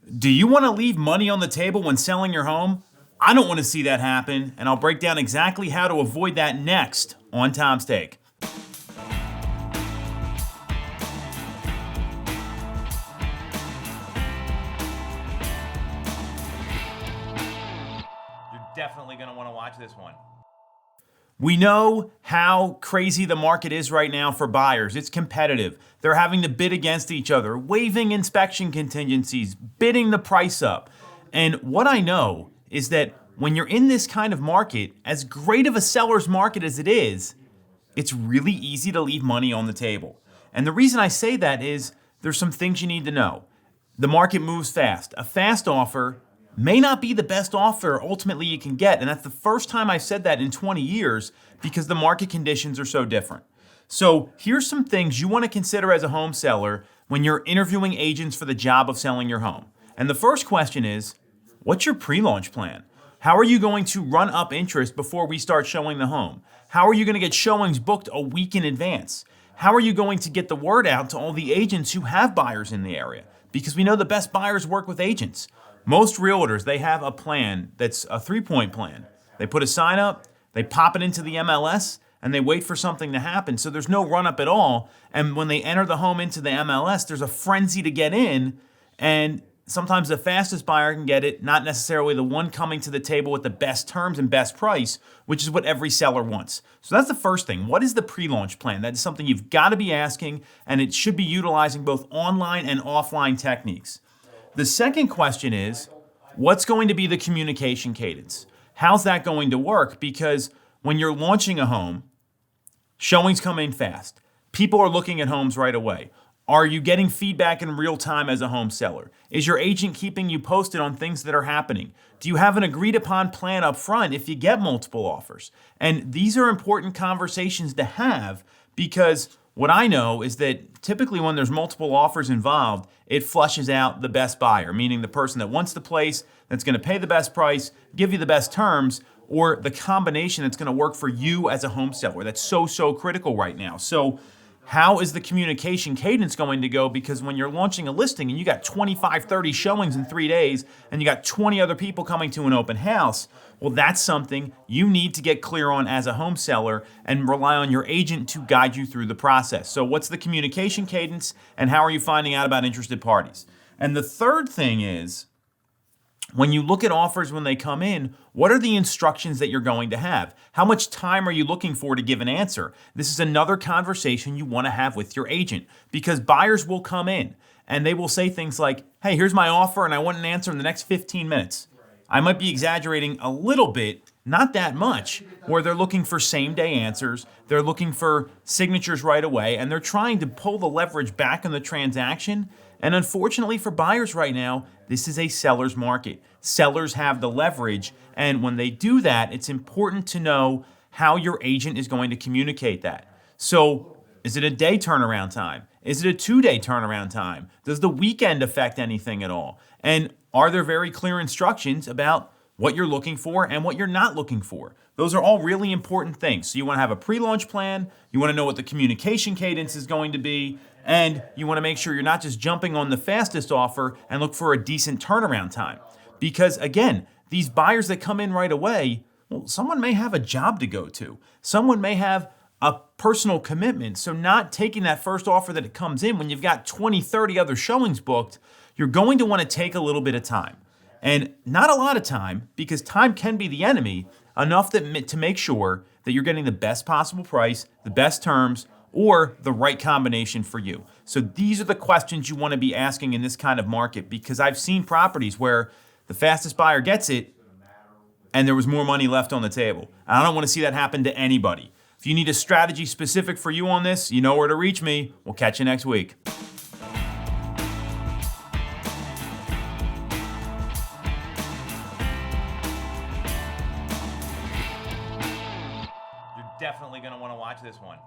Do you want to leave money on the table when selling your home? I don't want to see that happen, and I'll break down exactly how to avoid that next on Tom's Take. You're definitely going to want to watch this one. We know how crazy the market is right now for buyers. It's competitive. They're having to bid against each other, waiving inspection contingencies, bidding the price up. And what I know is that when you're in this kind of market, as great of a seller's market as it is, it's really easy to leave money on the table. And the reason I say that is there's some things you need to know. The market moves fast. A fast offer may not be the best offer ultimately you can get. And that's the first time I've said that in 20 years because the market conditions are so different. So here's some things you want to consider as a home seller when you're interviewing agents for the job of selling your home. And the first question is, what's your pre-launch plan? How are you going to run up interest before we start showing the home? How are you going to get showings booked a week in advance? How are you going to get the word out to all the agents who have buyers in the area? Because we know the best buyers work with agents. Most realtors, they have a plan that's a 3-point plan. They put a sign up, they pop it into the MLS, and they wait for something to happen. So there's no run up at all. And when they enter the home into the MLS, there's a frenzy to get in. And sometimes the fastest buyer can get it, not necessarily the one coming to the table with the best terms and best price, which is what every seller wants. So that's the first thing. What is the pre-launch plan? That is something you've got to be asking, and it should be utilizing both online and offline techniques. The second question is, what's going to be the communication cadence? How's that going to work? Because when you're launching a home, showings come in fast. People are looking at homes right away. Are you getting feedback in real time as a home seller? Is your agent keeping you posted on things that are happening? Do you have an agreed upon plan up front if you get multiple offers? And these are important conversations to have because what I know is that typically when there's multiple offers involved, it flushes out the best buyer, meaning the person that wants the place, that's going to pay the best price, give you the best terms, or the combination that's going to work for you as a home seller. That's so critical right now. So how is the communication cadence going to go? Because when you're launching a listing and you got 25, 30 showings in 3 days and you got 20 other people coming to an open house, well, that's something you need to get clear on as a home seller and rely on your agent to guide you through the process. So what's the communication cadence and how are you finding out about interested parties? And the third thing is, when you look at offers when they come in, what are the instructions that you're going to have? How much time are you looking for to give an answer? This is another conversation you want to have with your agent because buyers will come in and they will say things like, hey, here's my offer and I want an answer in the next 15 minutes. I might be exaggerating a little bit, not that much, where they're looking for same-day answers, they're looking for signatures right away, and they're trying to pull the leverage back in the transaction. And unfortunately for buyers right now, this is a seller's market. Sellers have the leverage, and when they do that, it's important to know how your agent is going to communicate that. So is it a day turnaround time? Is it a 2-day turnaround time? Does the weekend affect anything at all? And are there very clear instructions about what you're looking for and what you're not looking for? Those are all really important things. So you want to have a pre-launch plan, you want to know what the communication cadence is going to be, and you want to make sure you're not just jumping on the fastest offer and look for a decent turnaround time. Because again, these buyers that come in right away, well, someone may have a job to go to. Someone may have a personal commitment. So not taking that first offer that it comes in when you've got 20, 30 other showings booked, you're going to want to take a little bit of time. And not a lot of time, because time can be the enemy, enough to make sure that you're getting the best possible price, the best terms, or the right combination for you. So these are the questions you want to be asking in this kind of market, because I've seen properties where the fastest buyer gets it and there was more money left on the table. I don't want to see that happen to anybody. If you need a strategy specific for you on this, you know where to reach me. We'll catch you next week. You're definitely going to want to watch this one.